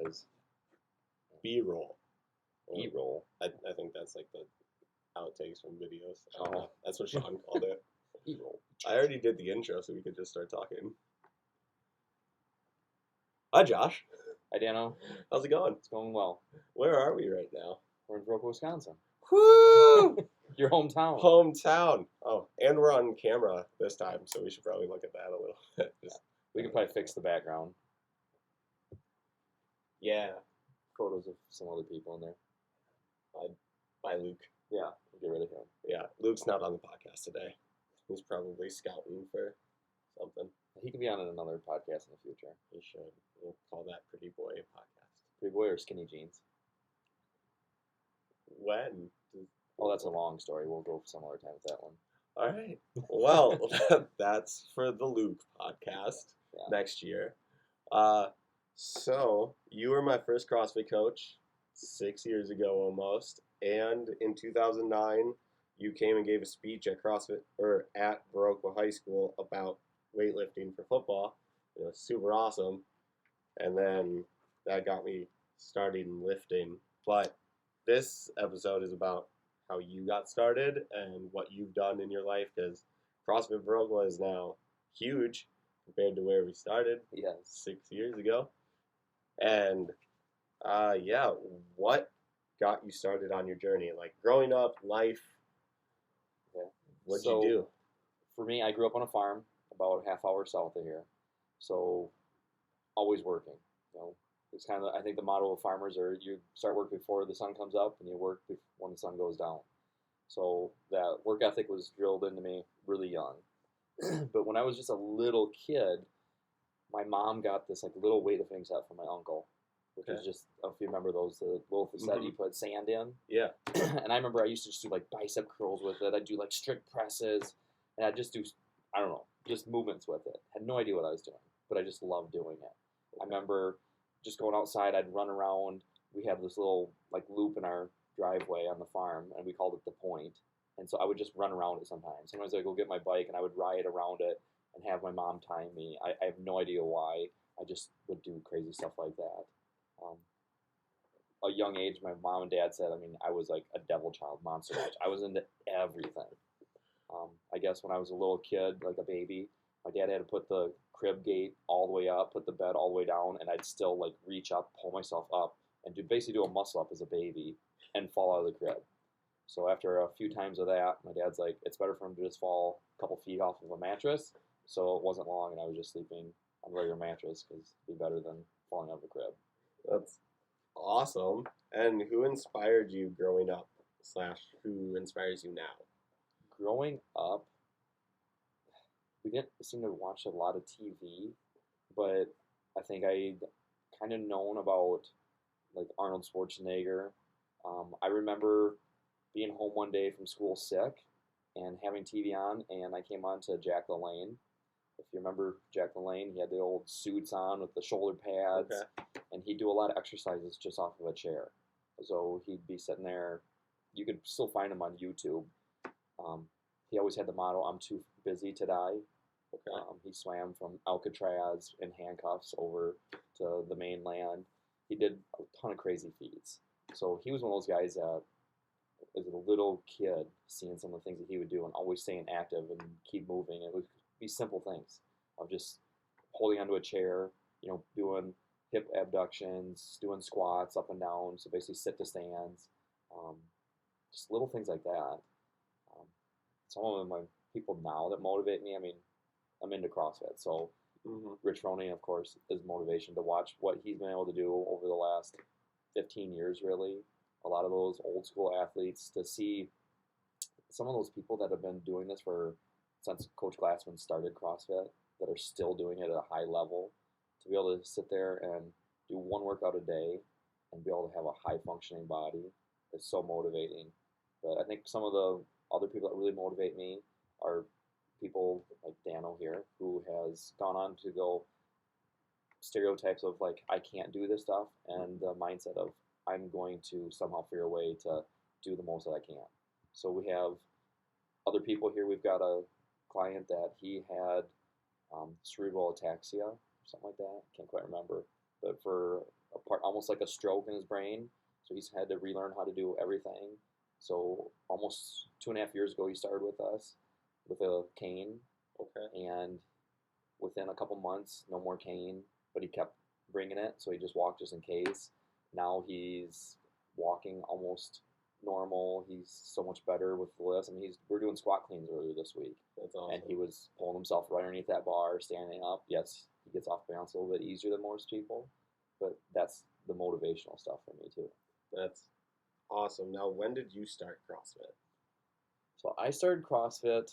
because B-roll. B-roll. I think that's like the outtakes from videos. I don't Oh. know. That's what Sean called it. B-roll. I already did the intro, so we could just start talking. Hi, Josh. Hi, Dano. How's it going? It's going well. Where are we right now? We're in Viroqua, Wisconsin. Woo! Your hometown. Hometown. Oh, and we're on camera this time, so we should probably look at that a little bit. We could probably fix the background. Yeah, Photos of some other people in there. by Luke. Yeah, get rid of him. Yeah, Luke's not on the podcast today. He's probably scouting for something. He could be on another podcast in the future. He should. We'll call that Pretty Boy podcast. Pretty boy or skinny jeans? When? Oh, that's a long story. We'll go some other time with that one. All right. Well, that's for the Luke podcast next year. So you were my first CrossFit coach 6 years ago almost, and in 2009 you came and gave a speech at CrossFit or at Viroqua High School about weightlifting for football. It was super awesome, and then that got me started in lifting. But this episode is about how you got started and what you've done in your life, because CrossFit Viroqua is now huge compared to where we started 6 years ago. And what got you started on your journey? Like growing up, life, what'd you do? For me, I grew up on a farm about a half hour south of here. So always working. You know, it's kind of, I think the motto of farmers are you start work before the sun comes up and you work when the sun goes down. So that work ethic was drilled into me really young. But when I was just a little kid, my mom got this like little weightlifting set from my uncle, which was just, if you remember those, the little set you put sand in. Yeah. And I remember I used to just do like bicep curls with it. I'd do like strict presses, and I'd just do, I don't know, just movements with it. Had no idea what I was doing, but I just loved doing it. I remember just going outside, I'd run around. We had this little like loop in our driveway on the farm, and we called it the point. And so I would just run around it sometimes. Sometimes I'd go get my bike and I would ride around it and have my mom time me. I have no idea why. I just would do crazy stuff like that. A young age, my mom and dad said, I mean, I was like a devil child, monster match. I was into everything. I guess when I was a little kid, like a baby, my dad had to put the crib gate all the way up, put the bed all the way down, and I'd still like reach up, pull myself up, and basically do a muscle up as a baby and fall out of the crib. So after a few times of that, my dad's like, it's better for him to just fall a couple feet off of a mattress. So it wasn't long, and I was just sleeping on a regular mattress because it'd be better than falling out of the crib. That's awesome. And who inspired you growing up / who inspires you now? Growing up, we didn't seem to watch a lot of TV, but I think I'd kind of known about like Arnold Schwarzenegger. I remember being home one day from school sick and having TV on, and I came on to Jack LaLanne. If you remember Jack LaLanne, he had the old suits on with the shoulder pads, and he'd do a lot of exercises just off of a chair. So he'd be sitting there. You could still find him on YouTube. He always had the motto, I'm too busy to die. He swam from Alcatraz in handcuffs over to the mainland. He did a ton of crazy feats. So he was one of those guys that, as a little kid, seeing some of the things that he would do and always staying active and keep moving. It would be simple things of just holding onto a chair, you know, doing hip abductions, doing squats up and down, so basically sit to stands, just little things like that. Some of my people now that motivate me, I mean, I'm into CrossFit, so Rich Froning, of course, is motivation to watch what he's been able to do over the last 15 years, really. A lot of those old school athletes, to see some of those people that have been doing this since Coach Glassman started CrossFit, that are still doing it at a high level, to be able to sit there and do one workout a day and be able to have a high functioning body is so motivating. But I think some of the other people that really motivate me are people like Dano here, who has gone on to go stereotypes of like, I can't do this stuff, and the mindset of I'm going to somehow figure a way to do the most that I can. So we have other people here. We've got a client that he had cerebral ataxia, something like that. Can't quite remember. But for almost like a stroke in his brain. So he's had to relearn how to do everything. So almost 2.5 years ago, he started with us with a cane, Okay. and within a couple months, no more cane, but he kept bringing it. So he just walked just in case. Now he's walking almost normal. He's so much better with the lifts. I mean, we're doing squat cleans earlier this week, That's awesome. and he was pulling himself right underneath that bar, standing up. Yes, he gets off balance a little bit easier than most people, but that's the motivational stuff for me too. That's awesome. Now, when did you start CrossFit? So I started CrossFit,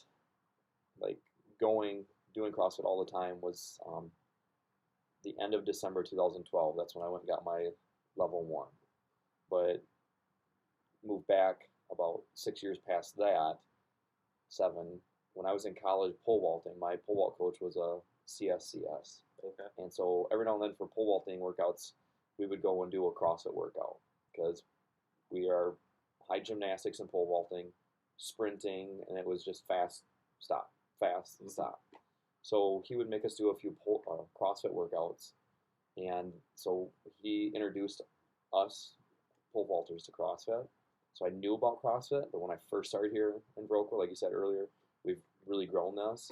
like doing CrossFit all the time was the end of December 2012. That's when I went and got my level 1. But moved back about 6 years past that, 7. When I was in college pole vaulting, my pole vault coach was a CSCS. Okay. And so every now and then for pole vaulting workouts, we would go and do a CrossFit workout because we are high gymnastics and pole vaulting, sprinting, and it was just fast, stop, fast, stop. So he would make us do a few CrossFit workouts, and so he introduced us pole vaulters to CrossFit. So I knew about CrossFit, but when I first started here in Brokewood, like you said earlier, we've really grown this.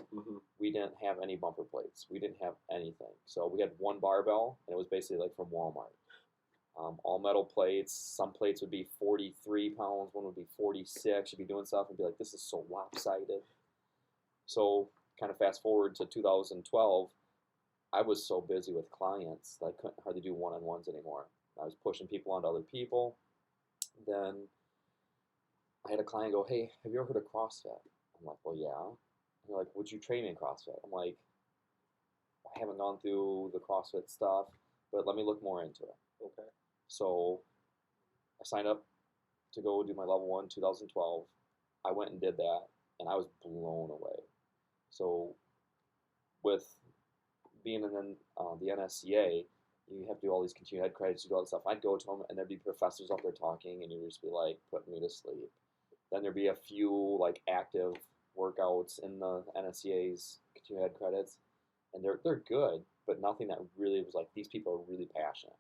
We didn't have any bumper plates. We didn't have anything. So we had one barbell, and it was basically like from Walmart. All metal plates. Some plates would be 43 pounds. One would be 46. You'd be doing stuff and be like, this is so lopsided. So kind of fast forward to 2012, I was so busy with clients that I couldn't hardly do one-on-ones anymore. I was pushing people onto other people. Then I had a client go, hey, have you ever heard of CrossFit? I'm like, well, yeah. And they're like, would you train me in CrossFit? I'm like, I haven't gone through the CrossFit stuff, but let me look more into it. Okay. So I signed up to go do my level 1 2012. I went and did that, and I was blown away. So with being in the NSCA, you have to do all these continued ed credits, you do all this stuff. I'd go to them, and there'd be professors up there talking, and you'd just be like, putting me to sleep. Then there'd be a few like active workouts in the NSCA's continued ed credits, and they're good, but nothing that really was like, these people are really passionate.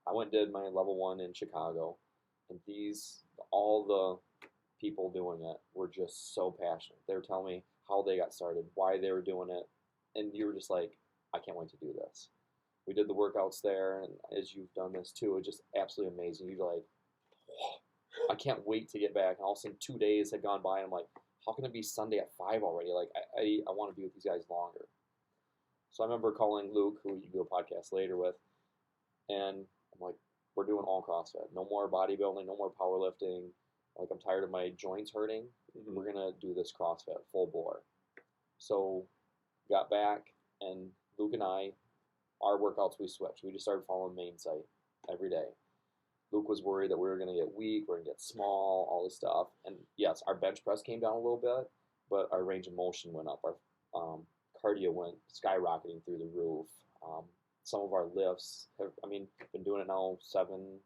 I went and did my level 1 in Chicago, and all the people doing it were just so passionate. They were telling me how they got started, why they were doing it, and you were just like, I can't wait to do this. We did the workouts there, and as you've done this too, it's just absolutely amazing. You're like, oh, I can't wait to get back. And all of a sudden, 2 days had gone by, and I'm like, how can it be Sunday at 5 already? Like, I want to be with these guys longer. So I remember calling Luke, who you do a podcast later with, and I'm like, we're doing all CrossFit. No more bodybuilding, no more powerlifting. Like, I'm tired of my joints hurting. We're going to do this CrossFit full bore. So got back, and Luke and I, our workouts, we switched. We just started following main site every day. Luke was worried that we were going to get weak, we're going to get small, all this stuff. And yes, our bench press came down a little bit, but our range of motion went up. Our cardio went skyrocketing through the roof. Some of our lifts have, been doing it now 7+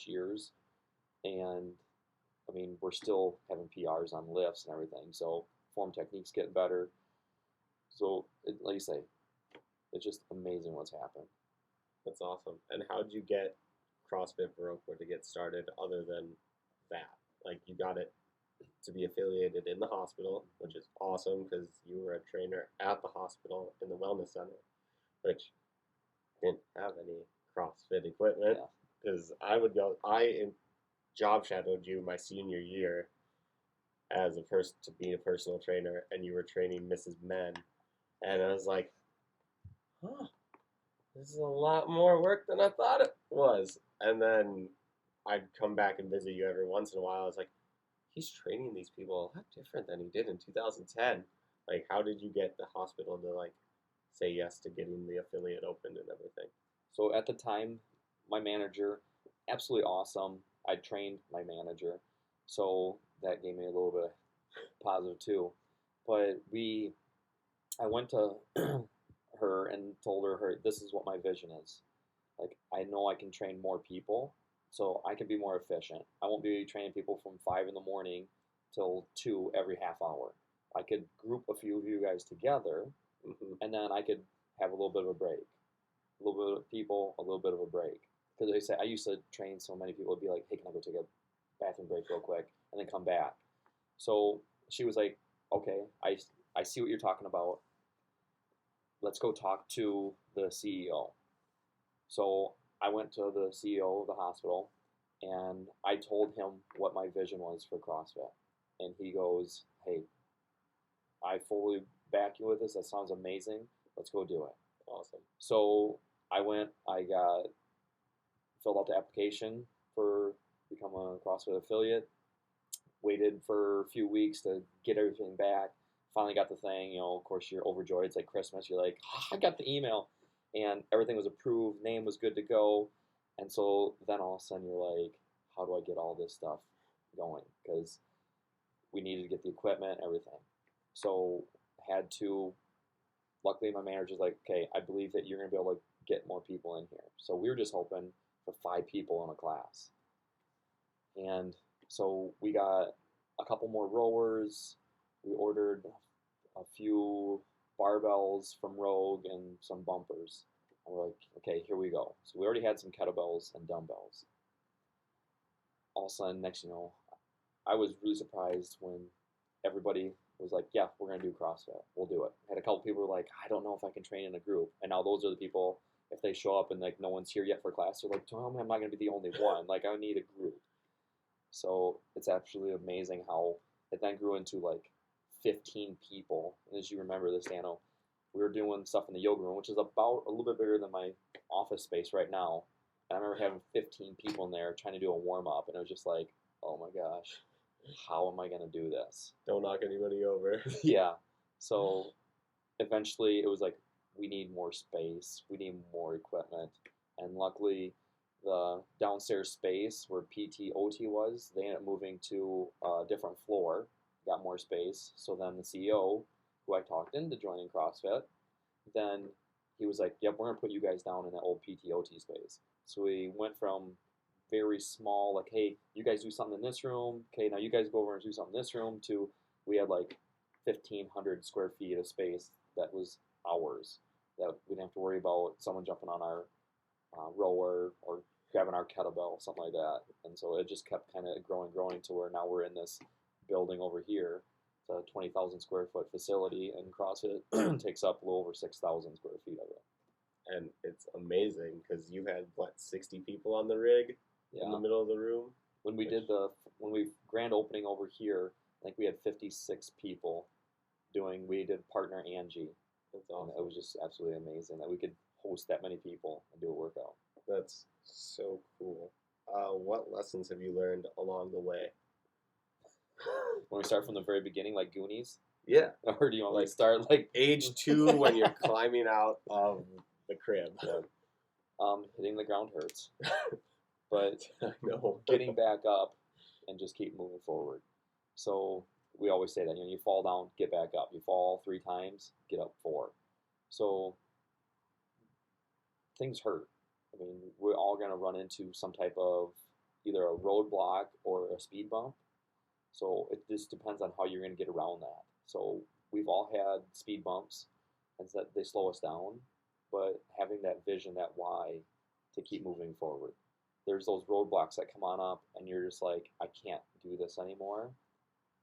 years. And we're still having PRs on lifts and everything. So form technique's getting better. So, like you say, it's just amazing what's happened. That's awesome. And how did you get CrossFit Brokewood to get started other than that? Like, you got it to be affiliated in the hospital, which is awesome because you were a trainer at the hospital in the wellness center, which didn't have any CrossFit equipment. Because I job shadowed you my senior year as to be a personal trainer, and you were training Mrs. Men. And I was like, huh, this is a lot more work than I thought it was. And then I'd come back and visit you every once in a while. I was like, he's training these people a lot different than he did in 2010. Like, how did you get the hospital to, like, say yes to getting the affiliate opened and everything? So at the time, my manager, absolutely awesome. I trained my manager, so that gave me a little bit positive too. But I went to her and told her, this is what my vision is. Like, I know I can train more people, so I can be more efficient. I won't be training people from 5 in the morning till 2 every half hour. I could group a few of you guys together, and then I could have a little bit of a break. a little bit of people, a little bit of a break. Because they say I used to train so many people, it'd be like, hey, can I go take a bathroom break real quick and then come back? So she was like, okay, I see what you're talking about. Let's go talk to the CEO. So I went to the CEO of the hospital and I told him what my vision was for CrossFit. And he goes, hey, I fully back you with this. That sounds amazing. Let's go do it. Awesome. So I went, I got filled out the application for become a CrossFit affiliate. Waited for a few weeks to get everything back. Finally got the thing. You know, of course, you're overjoyed. It's like Christmas. You're like, oh, I got the email, and everything was approved. Name was good to go. And so then all of a sudden you're like, how do I get all this stuff going? Because we needed to get the equipment, everything. So had to. Luckily, my manager's like, okay, I believe that you're gonna be able to get more people in here. So we were just hoping for 5 people in a class, and so we got a couple more rowers. We ordered a few barbells from Rogue and some bumpers. And we're like, okay, here we go. So we already had some kettlebells and dumbbells. All of a sudden, next, I was really surprised when everybody was like, yeah, we're going to do CrossFit. We'll do it. I had a couple people who were like, I don't know if I can train in a group. And now those are the people, if they show up and like no one's here yet for class, they're like, tell me I'm not going to be the only one. Like, I need a group. So it's absolutely amazing how it then grew into like 15 people. And as you remember this, Dano, we were doing stuff in the yoga room, which is about a little bit bigger than my office space right now. And I remember having 15 people in there trying to do a warm up, and it was just like, oh my gosh, how am I going to do this? Don't knock anybody over. Yeah. So eventually it was like, we need more space, we need more equipment. And luckily, the downstairs space where PT OT was, they ended up moving to a different floor, got more space. So then the CEO, who I talked into joining CrossFit, then he was like, yep, we're going to put you guys down in that old PT OT space. So we went from very small, like, hey, you guys do something in this room. Okay, now you guys go over and do something in this room, to we had like 1,500 square feet of space that was ours, that we didn't have to worry about someone jumping on our rower or grabbing our kettlebell, something like that. And so it just kept kind of growing to where now we're in this building over here. It's a 20,000 square foot facility, and CrossFit takes up a little over 6,000 square feet of it. And it's amazing because you had, what, 60 people on the rig in the middle of the room? When we did when we grand opening over here, I think we had 56 people we did partner Angie. That's awesome. And it was just absolutely amazing that we could host that many people and do a workout. That's so cool. What lessons have you learned along the way? When we start from the very beginning, like Goonies? Yeah. Or do you want to start like age 2 when you're climbing out of the crib? Yeah. Hitting the ground hurts. But no. getting back up and just keep moving forward. So we always say that, you fall down, get back up. You fall 3 times, get up 4. So things hurt. I mean, we're all going to run into some type of either a roadblock or a speed bump. So it just depends on how you're going to get around that. So we've all had speed bumps, and that they slow us down, but having that vision, that why, to keep moving forward. There's those roadblocks that come on up, and you're just like, I can't do this anymore.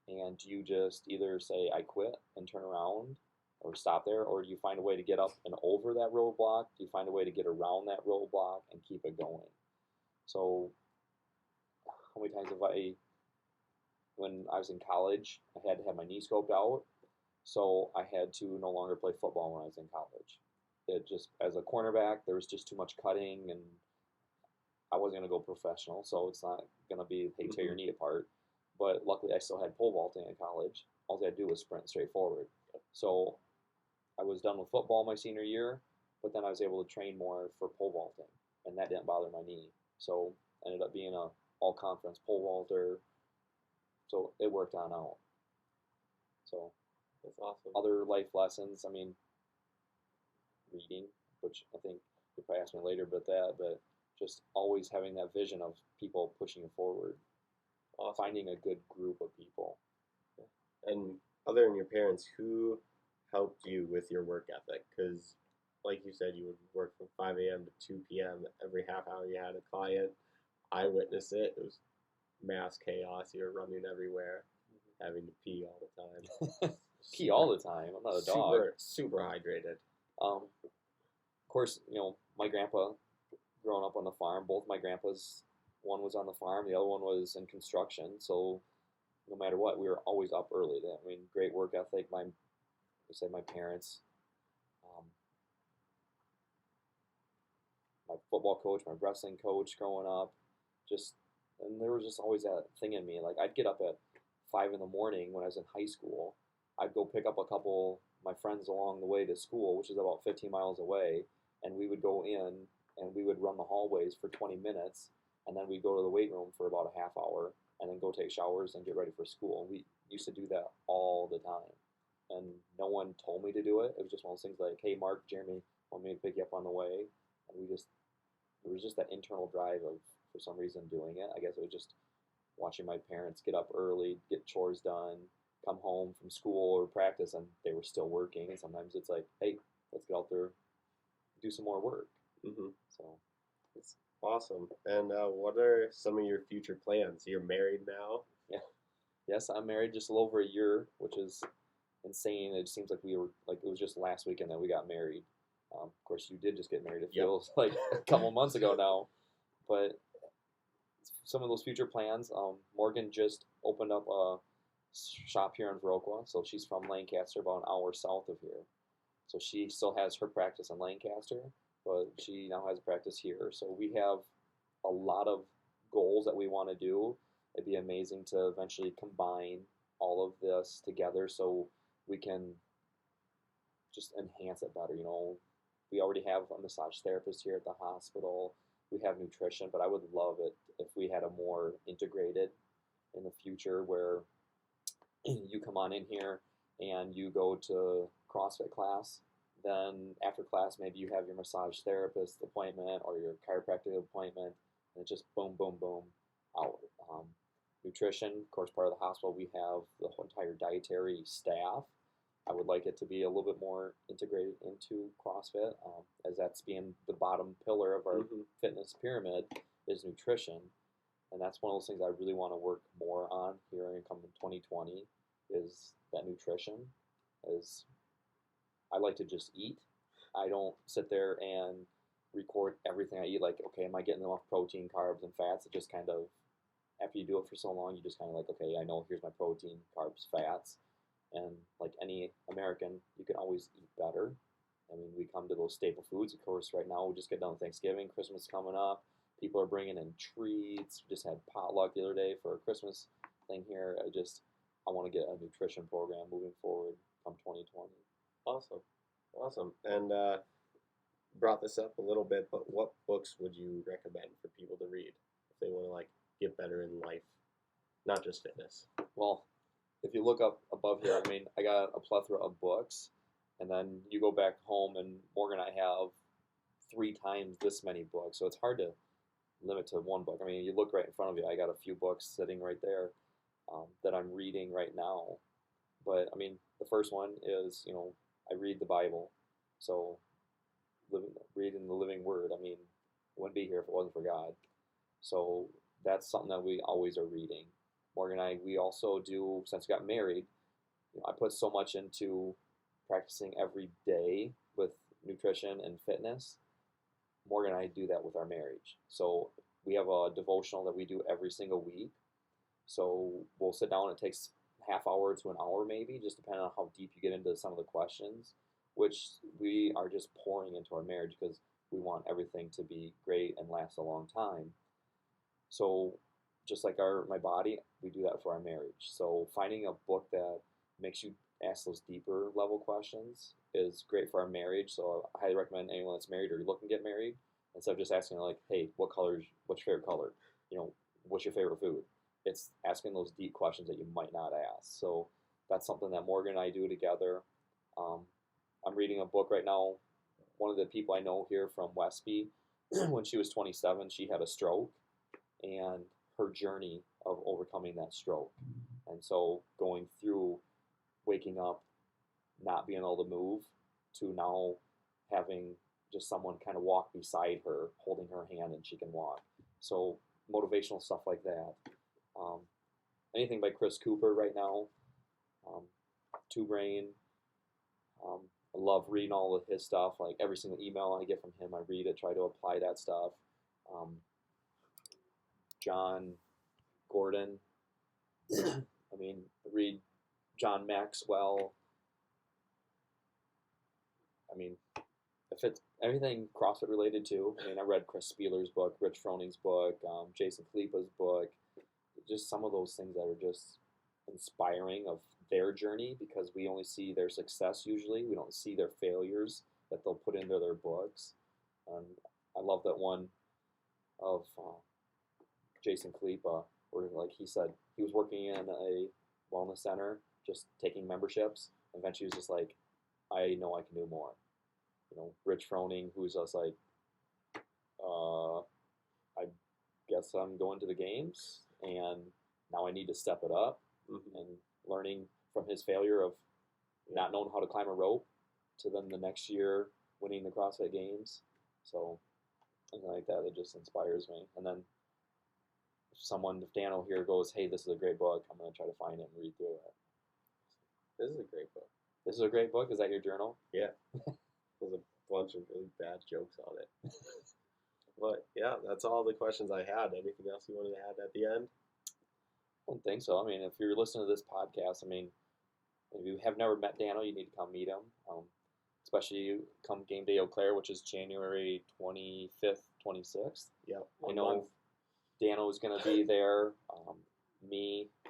And you just either say, I quit and turn around or stop there, or do you find a way to get up and over that roadblock? Do you find a way to get around that roadblock and keep it going? So how many times when I was in college, I had to have my knee scoped out, so I had to no longer play football when I was in college. It just, as a cornerback, there was just too much cutting, and I wasn't going to go professional, so it's not going to be, hey, tear your knee apart. But luckily, I still had pole vaulting in college. All I had to do was sprint straight forward. So I was done with football my senior year, but then I was able to train more for pole vaulting, and that didn't bother my knee. So I ended up being a all-conference pole vaulter. So it worked on out. So that's awesome. Other life lessons, I mean, reading, which I think you'll probably ask me later about that, but just always having that vision of people pushing you forward. Awesome. Finding a good group of people. And other than your parents, who helped you with your work ethic? Because like you said, you would work from 5 a.m. to 2 p.m. Every half hour you had a client. I witnessed it. It was mass chaos. You're running everywhere, having to pee all the time. Pee all the time. I'm not a dog. Super hydrated. Of course, my grandpa, growing up on the farm, both my grandpas, one was on the farm, the other one was in construction. So no matter what, we were always up early. I mean, great work ethic. My parents, um, my football coach, my wrestling coach growing up, just and there was just always that thing in me. Like I'd get up at 5 in the morning when I was in high school. I'd go pick up a couple my friends along the way to school, which is about 15 miles away, and we would go in and we would run the hallways for 20 minutes, and then we'd go to the weight room for about a half hour, and then go take showers and get ready for school. And we used to do that all the time, and no one told me to do it. It was just one of those things like, "Hey, Mark, Jeremy, want me to pick you up on the way?" And there was just that internal drive of, for some reason, doing it. I guess it was just watching my parents get up early, get chores done, come home from school or practice, and they were still working. And sometimes it's like, hey, let's get out there, do some more work. Mm-hmm. So it's awesome. And what are some of your future plans? You're married now. Yeah. Yes, I'm married just a little over a year, which is insane. It seems like it was just last weekend that we got married. Of course, you did just get married. It feels like a couple months ago now. But some of those future plans, Morgan just opened up a shop here in Viroqua. So she's from Lancaster, about an hour south of here. So she still has her practice in Lancaster, but she now has a practice here. So we have a lot of goals that we want to do. It'd be amazing to eventually combine all of this together so we can just enhance it better. We already have a massage therapist here at the hospital. We have nutrition, but I would love it if we had a more integrated in the future where you come on in here and you go to CrossFit class. Then after class, maybe you have your massage therapist appointment or your chiropractic appointment, and it's just boom, boom, boom, out. Nutrition, of course, part of the hospital, we have the whole entire dietary staff. I would like it to be a little bit more integrated into CrossFit, as that's being the bottom pillar of our fitness pyramid is nutrition. And that's one of those things I really want to work more on here in coming 2020 is that nutrition. Is I like to just eat. I don't sit there and record everything I eat. Like, okay, am I getting enough protein, carbs, and fats? It just kind of, after you do it for so long, you just kind of like, okay, I know here's my protein, carbs, fats. And like any American, you can always eat better. I mean, we come to those staple foods. Of course, right now we just get done with Thanksgiving, Christmas coming up. People are bringing in treats. We just had potluck the other day for a Christmas thing here. I want to get a nutrition program moving forward come 2020. Awesome. And brought this up a little bit, but what books would you recommend for people to read if they want to like get better in life, not just fitness? Well, if you look up above here, I mean, I got a plethora of books, and then you go back home, and Morgan and I have 3 times this many books, so it's hard to limit to one book. I mean, you look right in front of you. I got a few books sitting right there that I'm reading right now. But I mean, the first one is, I read the Bible, so reading the living Word. I mean, I wouldn't be here if it wasn't for God. So that's something that we always are reading. Morgan and I, we also do, since we got married, I put so much into practicing every day with nutrition and fitness. Morgan and I do that with our marriage. So we have a devotional that we do every single week. So we'll sit down. It takes half hour to an hour maybe, just depending on how deep you get into some of the questions, which we are just pouring into our marriage because we want everything to be great and last a long time. So just like my body, we do that for our marriage. So finding a book that makes you ask those deeper level questions is great for our marriage. So I highly recommend anyone that's married or looking to get married, instead of just asking like, hey, what's your favorite color? What's your favorite food? It's asking those deep questions that you might not ask. So that's something that Morgan and I do together. I'm reading a book right now. One of the people I know here from Westby, when she was 27, she had a stroke, and her journey of overcoming that stroke. And so going through waking up, not being able to move, to now having just someone kind of walk beside her, holding her hand, and she can walk. So motivational stuff like that. Anything by Chris Cooper right now. Two Brain. I love reading all of his stuff. Like every single email I get from him, I read it, try to apply that stuff. John Gordon. I mean, read John Maxwell. I mean, if it's everything CrossFit related too. I mean, I read Chris Spieler's book, Rich Froning's book, Jason Khalipa's book. Just some of those things that are just inspiring of their journey, because we only see their success usually. We don't see their failures that they'll put into their books. I love that one of Jason Khalipa, where like he said he was working in a wellness center, just taking memberships. Eventually, he was just like, I know I can do more. You know, Rich Froning, who's just like, I guess I'm going to the games, and now I need to step it up. And learning from his failure of not knowing how to climb a rope to then the next year winning the CrossFit Games. So something like that, it just inspires me. And then if Dano here goes, hey, this is a great book, I'm going to try to find it and read through it. This is a great book. This is a great book? Is that your journal? Yeah. There's a bunch of really bad jokes on it. But yeah, that's all the questions I had. Anything else you wanted to add at the end? I don't think so. I mean, if you're listening to this podcast, I mean, if you have never met Dano, you need to come meet him. Especially come game day Eau Claire, which is January 25th, 26th. Yep. I know Dano is going to be there.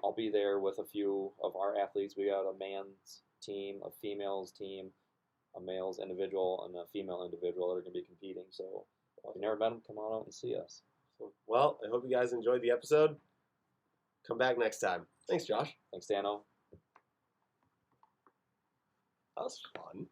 I'll be there with a few of our athletes. We got a man's team, a female's team, a male's individual, and a female individual that are going to be competing. So if you never met them, come on out and see us. So, well, I hope you guys enjoyed the episode. Come back next time. Thanks, Josh. Thanks, Dano. That was fun.